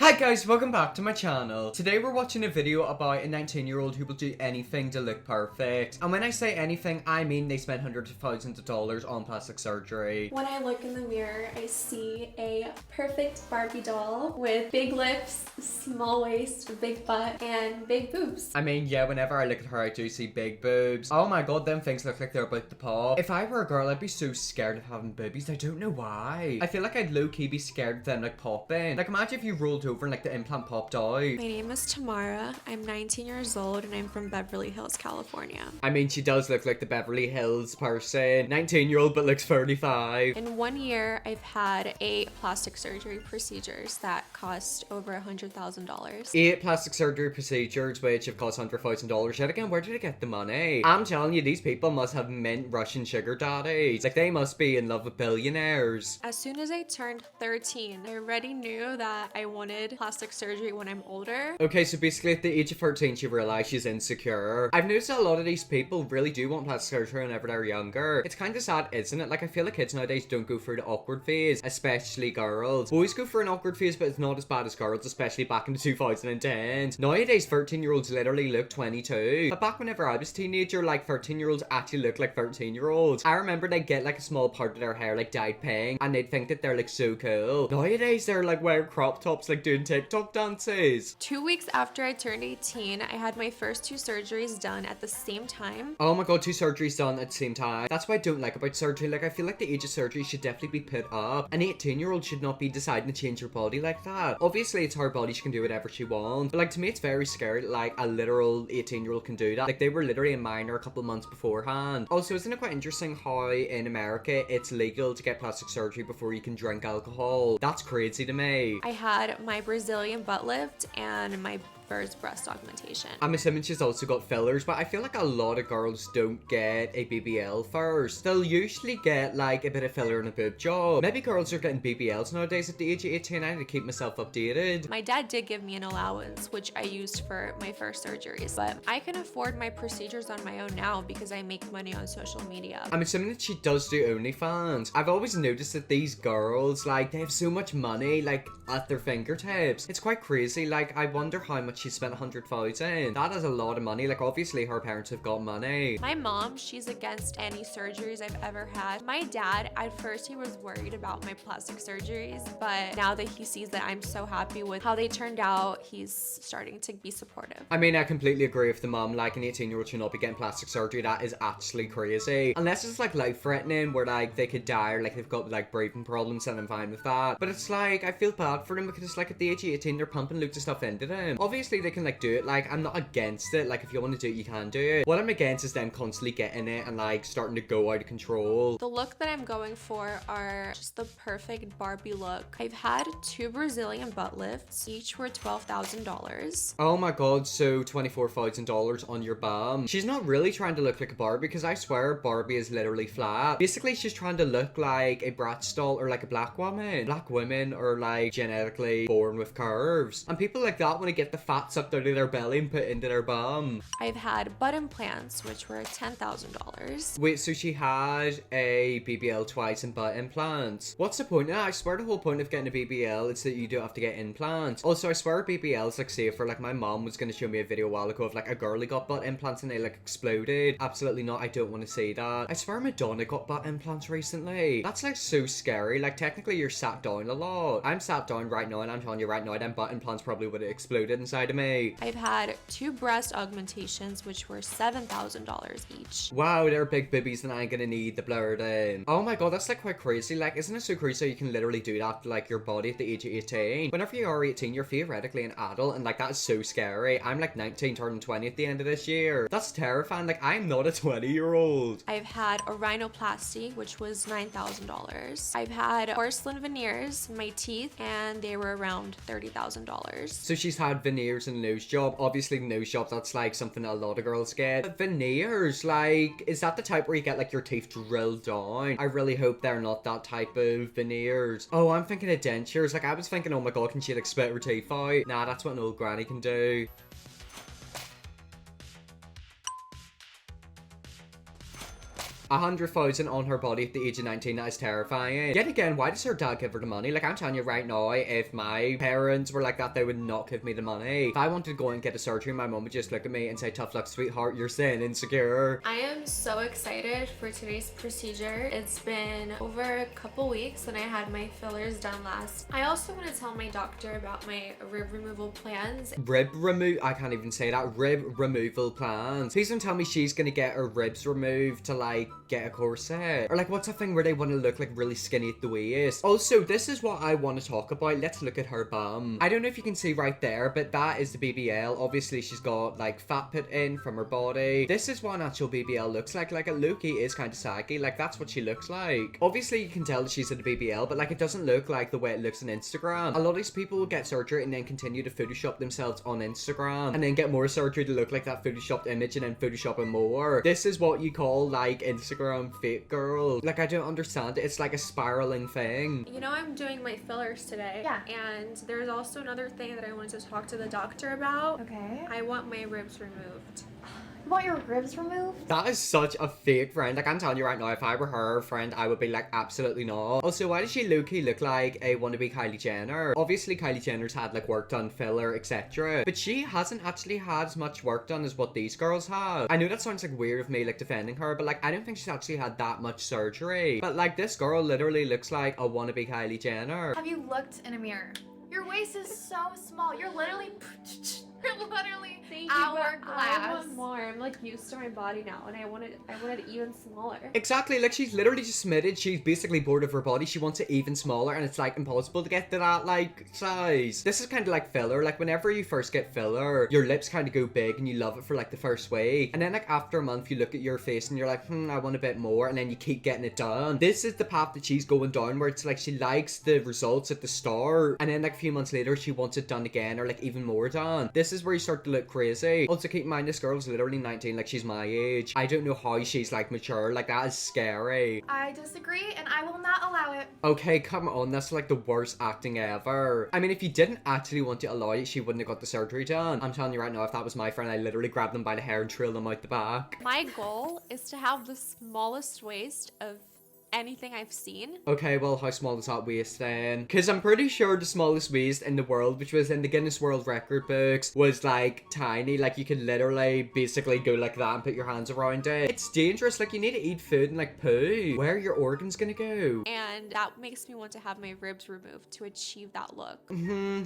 Hi guys, welcome back to my channel. Today we're watching a video about a 19-year-old who will do anything to look perfect. And when I say anything, I mean they spend hundreds of thousands of dollars on plastic surgery. When I look in the mirror, I see a perfect Barbie doll with big lips, small waist, big butt, and big boobs. I mean, yeah, whenever I look at her, I do see big boobs. Oh my god, them things look like they're about to pop. If I were a girl, I'd be so scared of having boobies. I don't know why. I feel like I'd low-key be scared of them like popping. Like imagine if you rolled over and like the implant popped out. My name is Tamara. I'm 19 years old and I'm from Beverly Hills, California. I mean, she does look like the Beverly Hills person. 19-year-old but looks 35. In 1 year, I've had 8 plastic surgery procedures that cost over $100,000. 8 plastic surgery procedures which have cost $100,000. Yet again, where did I get the money? I'm telling you, these people must have mint Russian sugar daddies. Like, they must be in love with billionaires. As soon as I turned 13, I already knew that I wanted plastic surgery when I'm older. Okay, so basically at the age of 13, she realized she's insecure. I've noticed that a lot of these people really do want plastic surgery whenever they're younger. It's kind of sad, isn't it? Like, I feel like kids nowadays don't go through the awkward phase, especially girls. Boys go through an awkward phase, but it's not as bad as girls, especially back in the 2010s. Nowadays, 13-year-olds literally look 22. But back whenever I was a teenager, like, 13-year-olds actually look like 13-year-olds. I remember they'd get, like, a small part of their hair, like, dyed pink, and they'd think that they're, like, so cool. Nowadays, they're, like, wearing crop tops, like, doing TikTok dances. 2 weeks after I turned 18, I had my first 2 surgeries done at the same time. Oh my god, 2 surgeries done at the same time. That's what I don't like about surgery. Like, I feel like the age of surgery should definitely be put up. An 18-year-old should not be deciding to change her body like that. Obviously, it's her body, she can do whatever she wants. But like, to me, it's very scary that, like, a literal 18-year-old can do that. Like, they were literally a minor a couple of months beforehand. Also, isn't it quite interesting how in America, it's legal to get plastic surgery before you can drink alcohol? That's crazy to me. I had my Brazilian butt lift and my first breast augmentation. I'm assuming she's also got fillers, but I feel like a lot of girls don't get a BBL first. They'll usually get like a bit of filler and a boob job. Maybe girls are getting BBLs nowadays at the age of 18. I need to keep myself updated. My dad did give me an allowance, which I used for my first surgeries, but I can afford my procedures on my own now because I make money on social media. I'm assuming that she does do OnlyFans. I've always noticed that these girls, like, they have so much money, like, at their fingertips. It's quite crazy. Like, I wonder how much she spent 100,000. That is a lot of money. Like, obviously her parents have got money. My mom, she's against any surgeries I've ever had. My dad, at first he was worried about my plastic surgeries, but now that he sees that I'm so happy with how they turned out, he's starting to be supportive. I mean, I completely agree with the mom. Like, an 18-year-old should not be getting plastic surgery. That is actually crazy. Unless it's like life-threatening, where like they could die, or like they've got like breathing problems, and I'm fine with that. But it's like, I feel bad for them because it's like at the age of 18, they're pumping loads of stuff into them. Obviously they can like do it. Like, I'm not against it. Like, if you want to do it, you can do it. What I'm against is them constantly getting it and like starting to go out of control. The look that I'm going for are just the perfect Barbie look. I've had 2 Brazilian butt lifts. Each were $12,000. Oh my god, so $24,000 on your bum. She's not really trying to look like a Barbie, because I swear Barbie is literally flat. Basically, she's trying to look like a Bratz doll or like a black woman. Black women are like genetically born with curves. And people like that want to get the fat sucked out of their belly and put into their bum. I've had butt implants, which were $10,000. Wait, so she had a BBL twice and butt implants. What's the point of that? I swear the whole point of getting a BBL is that you don't have to get implants. Also, I swear BBL is like safer. Like, my mom was going to show me a video a while ago of like a girl who got butt implants and they like exploded. Absolutely not. I don't want to see that. I swear Madonna got butt implants recently. That's like so scary. Like, technically you're sat down a lot. I'm sat down right now and I'm telling you right now, them butt implants probably would have exploded inside of me. I've had 2 breast augmentations, which were $7,000 each. Wow, they're big boobies and I ain't gonna need the blurred in. Oh my god, that's like quite crazy. Like, isn't it so crazy how you can literally do that to like your body at the age of 18? Whenever you are 18, you're theoretically an adult, and like that is so scary. I'm like 19 turning 20 at the end of this year. That's terrifying. Like, I'm not a 20-year-old. I've had a rhinoplasty, which was $9,000. I've had porcelain veneers in my teeth, and they were around $30,000. So she's had veneers and nose job. Obviously, nose job, that's like something a lot of girls get. But veneers, like, is that the type where you get like your teeth drilled down? I really hope they're not that type of veneers. Oh, I'm thinking of dentures. Like, I was thinking, oh my god, can she like spit her teeth out? Nah, that's what an old granny can do. 100,000 on her body at the age of 19. That is terrifying. Yet again, why does her dad give her the money? Like, I'm telling you right now, if my parents were like that, they would not give me the money. If I wanted to go and get a surgery, my mom would just look at me and say, tough luck, sweetheart, you're saying insecure. I am so excited for today's procedure. It's been over a couple weeks and I had my fillers done last. I also want to tell my doctor about my rib removal plans. I can't even say that. Rib removal plans. Please don't tell me she's gonna get her ribs removed to like get a corset. Or like, what's a thing where they want to look like really skinny at the waist? Also, this is what I want to talk about. Let's look at her bum. I don't know if you can see right there, but that is the BBL. Obviously, she's got like fat put in from her body. This is what an actual BBL looks like. Like, a Loki is kind of saggy. Like, that's what she looks like. Obviously, you can tell that she's at a BBL, but like, it doesn't look like the way it looks on Instagram. A lot of these people will get surgery and then continue to Photoshop themselves on Instagram and then get more surgery to look like that Photoshopped image and then Photoshop and more. This is what you call like Instagram fake girl. Like, I don't understand it. It's like a spiraling thing. You know, I'm doing my fillers today. Yeah. And there's also another thing that I wanted to talk to the doctor about. Okay. I want my ribs removed. You want your ribs removed? That is such a fake friend. Like, I'm telling you right now, if I were her friend, I would be like, absolutely not. Also, why does she low-key look like a wannabe Kylie Jenner? Obviously, Kylie Jenner's had like work done, filler, etc. But she hasn't actually had as much work done as what these girls have. I know that sounds like weird of me like defending her, but like, I don't think she's actually had that much surgery. But like, this girl literally looks like a wannabe Kylie Jenner. Have you looked in a mirror? Your waist is so small. You're literally hourglass. I want more. I'm like used to my body now, and I want it even smaller. Exactly, like she's literally just submitted. She's basically bored of her body. She wants it even smaller, and it's like impossible to get to that like size. This is kind of like filler. Like, whenever you first get filler, your lips kind of go big and you love it for like the first week, and then like after a month you look at your face and you're like, I want a bit more, and then you keep getting it done. This is the path that she's going down, where it's like she likes the results at the start, and then like a few months later she wants it done again, or like even more done. This is where you start to look crazy. Also, keep in mind, this girl's literally 19, like she's my age. I don't know how she's like mature. Like, that is scary. I disagree, and I will not allow it. Okay, come on, that's like the worst acting ever. I mean, if you didn't actually want to allow it, she wouldn't have got the surgery done. I'm telling you right now, if that was my friend, I'd literally grab them by the hair and trail them out the back. My goal is to have the smallest waist of anything I've seen. Okay, well, how small is that waist then? Because I'm pretty sure the smallest waist in the world, which was in the Guinness World Record books, was like tiny. Like, you could literally basically go like that and put your hands around it. It's dangerous. Like, you need to eat food and like poo. Where are your organs gonna go? And that makes me want to have my ribs removed to achieve that look.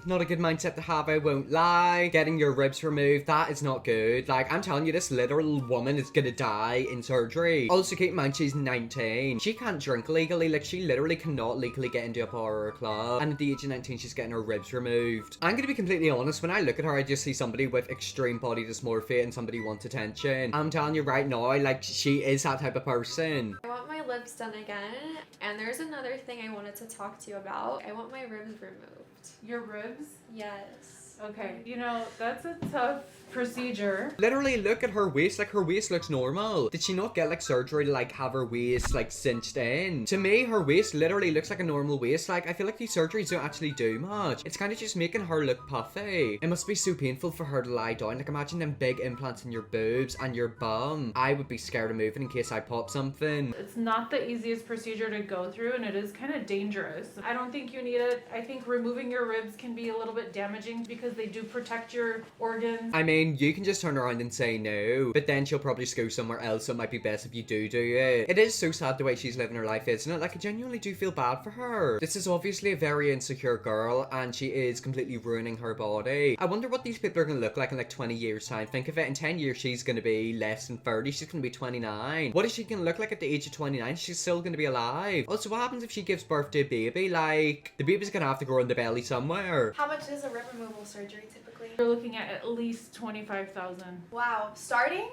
Not a good mindset to have, I won't lie. Getting your ribs removed, that is not good. Like, I'm telling you, this literal woman is gonna die in surgery. Also, keep in mind, she's 19. She can't drink legally. Like, she literally cannot legally get into a bar or a club, and at the age of 19 she's getting her ribs removed. I'm gonna be completely honest, when I look at her, I just see somebody with extreme body dysmorphia and somebody who wants attention. I'm telling you right now, like, she is that type of person. I want my lips done again, and there's another thing I wanted to talk to you about. I want my ribs removed. Your ribs? Yes. Okay. You know, that's a tough procedure. Literally, look at her waist. Like, her waist looks normal. Did she not get like surgery to like have her waist like cinched in? To me, her waist literally looks like a normal waist. Like, I feel like these surgeries don't actually do much. It's kind of just making her look puffy. It must be so painful for her to lie down. Like, imagine them big implants in your boobs and your bum. I would be scared of moving in case I pop something. It's not the easiest procedure to go through, and it is kind of dangerous. I don't think you need it. I think removing your ribs can be a little bit damaging because they do protect your organs. I mean, you can just turn around and say no, but then she'll probably just go somewhere else, so it might be best if you do it. It is so sad the way she's living her life, isn't it? Like, I genuinely do feel bad for her. This is obviously a very insecure girl, and she is completely ruining her body. I wonder what these people are going to look like in like 20 years time. Think of it, in 10 years she's going to be less than 30, she's going to be 29. What is she going to look like at the age of 29? She's still going to be alive. Also, what happens if she gives birth to a baby? Like, the baby's going to have to grow in the belly somewhere. How much is a rib removal surgery typically? You're looking at least 25,000. Wow. Starting?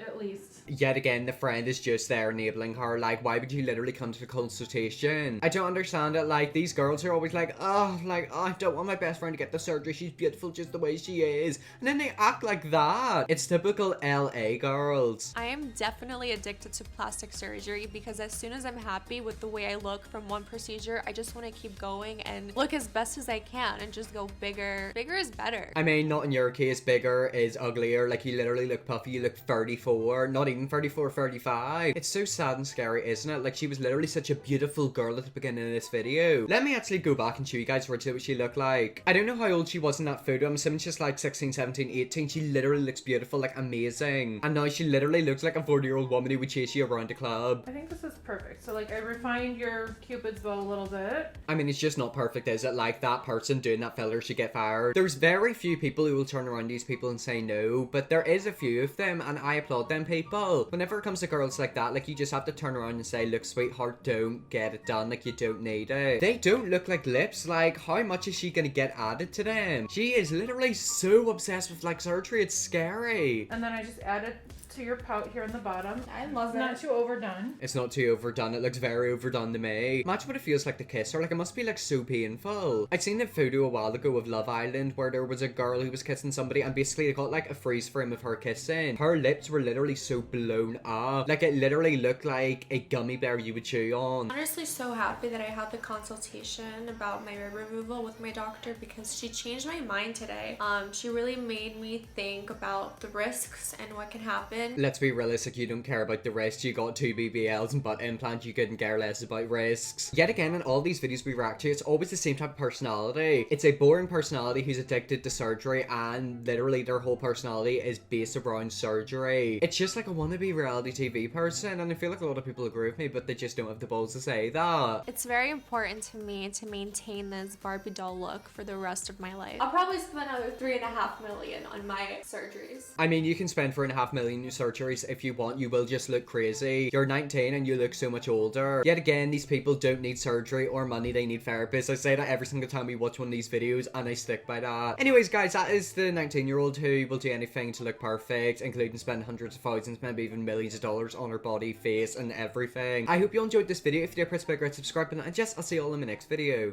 At least. Yet again, the friend is just there enabling her. Like, why would you literally come to the consultation? I don't understand it. Like, these girls are always like, oh, I don't want my best friend to get the surgery. She's beautiful just the way she is. And then they act like that. It's typical LA girls. I am definitely addicted to plastic surgery because as soon as I'm happy with the way I look from one procedure, I just want to keep going and look as best as I can and just go bigger. Bigger is better. I mean, not in your case. Bigger is uglier. Like, you literally look puffy. You look 35 34, not even 34, 35. It's so sad and scary, isn't it? Like, she was literally such a beautiful girl at the beginning of this video. Let me actually go back and show you guys what she looked like. I don't know how old she was in that photo. I'm assuming she's like 16, 17, 18. She literally looks beautiful, like amazing. And now she literally looks like a 40-year-old woman who would chase you around a club. I think this is perfect. So like I refined your Cupid's bow a little bit. I mean, it's just not perfect, is it? Like, that person doing that filler should get fired. There's very few people who will turn around these people and say no, but there is a few of them, and I applaud them people. Whenever it comes to girls like that, like, you just have to turn around and say, look, sweetheart, don't get it done. Like, you don't need it. They don't look like lips. Like, how much is she gonna get added to them? She is literally so obsessed with, like, surgery. It's scary. And then I just added to your pout here on the bottom. I love It's not too overdone. It's not too overdone. It looks very overdone to me. Imagine what it feels like to kiss her. Like, it must be like so painful. I'd seen a photo a while ago of Love Island where there was a girl who was kissing somebody, and basically they got like a freeze frame of her kissing. Her lips were literally so blown up. Like, it literally looked like a gummy bear you would chew on. Honestly, so happy that I had the consultation about my rib removal with my doctor because she changed my mind today. She really made me think about the risks and what can happen. Let's be realistic, you don't care about the risks. You got 2 BBLs and butt implants, you couldn't care less about risks. Yet again, in all these videos we react to, it's always the same type of personality. It's a boring personality who's addicted to surgery, and literally their whole personality is based around surgery. It's just like a wannabe reality TV person, and I feel like a lot of people agree with me, but they just don't have the balls to say that. It's very important to me to maintain this Barbie doll look for the rest of my life. I'll probably spend another $3.5 million on my surgeries. I mean, you can spend $4.5 million new surgeries if you want. You will just look crazy. You're 19 and you look so much older. Yet again, these people don't need surgery or money. They need therapists. I say that every single time we watch one of these videos, and I stick by that. Anyways, guys, that is the 19-year-old who will do anything to look perfect, including spend hundreds of thousands, maybe even millions of dollars on her body, face, and everything. I hope you enjoyed this video. If you did, press the big red subscribe button, and yes, I'll see you all in my next video.